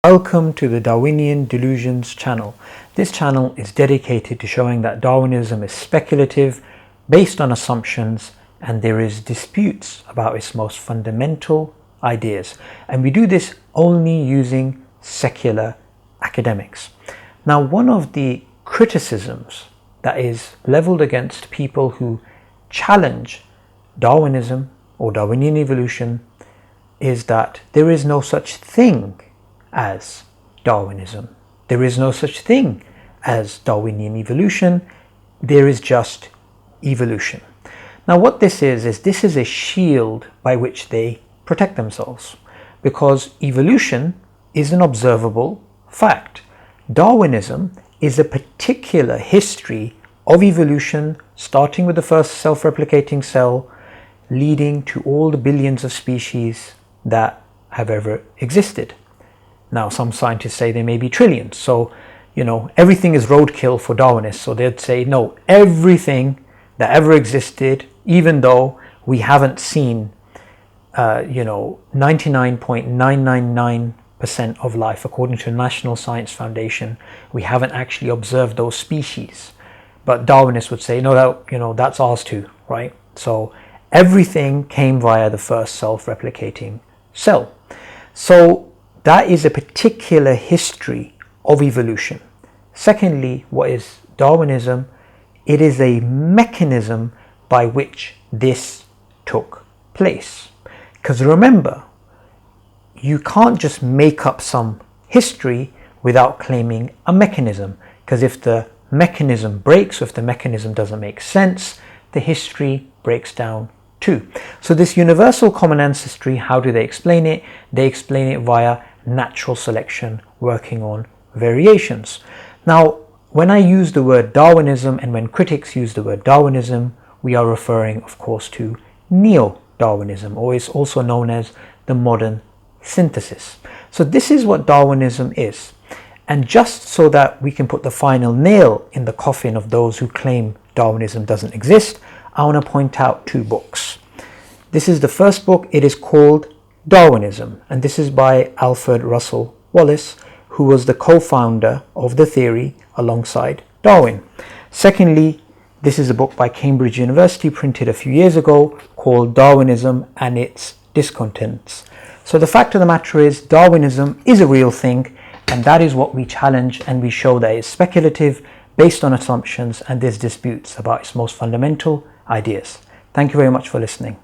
Welcome to the Darwinian Delusions channel. This channel is dedicated to showing that Darwinism is speculative, based on assumptions, and there is disputes about its most fundamental ideas. And we do this only using secular academics. Now, one of the criticisms that is leveled against people who challenge Darwinism or Darwinian evolution is that there is no such thing as Darwinism. There is no such thing as Darwinian evolution. There is just evolution. Now what this is a shield by which they protect themselves, because evolution is an observable fact. Darwinism is a particular history of evolution, starting with the first self-replicating cell, leading to all the billions of species that have ever existed. Now, some scientists say there may be trillions. So, everything is roadkill for Darwinists. So they'd say, no, everything that ever existed, even though we haven't seen, 99.999% of life, according to the National Science Foundation, we haven't actually observed those species. But Darwinists would say, no, that's ours too, right? So everything came via the first self-replicating cell. So that is a particular history of evolution. Secondly, what is Darwinism? It is a mechanism by which this took place. Because remember, you can't just make up some history without claiming a mechanism. Because if the mechanism breaks, or if the mechanism doesn't make sense, the history breaks down too. So this universal common ancestry, how do they explain it? They explain it via natural selection working on variations. Now, when I use the word Darwinism and when critics use the word Darwinism, we are referring, of course, to neo-Darwinism, or is also known as the modern synthesis. So this is what Darwinism is. And just so that we can put the final nail in the coffin of those who claim Darwinism doesn't exist, I want to point out two books. This is the first book. It is called Darwinism, and this is by Alfred Russel Wallace, who was the co-founder of the theory alongside Darwin. Secondly, this is a book by Cambridge University, printed a few years ago, called Darwinism and Its Discontents. So the fact of the matter is, Darwinism is a real thing, and that is what we challenge, and we show that it's speculative, based on assumptions, and there's disputes about its most fundamental ideas. Thank you very much for listening.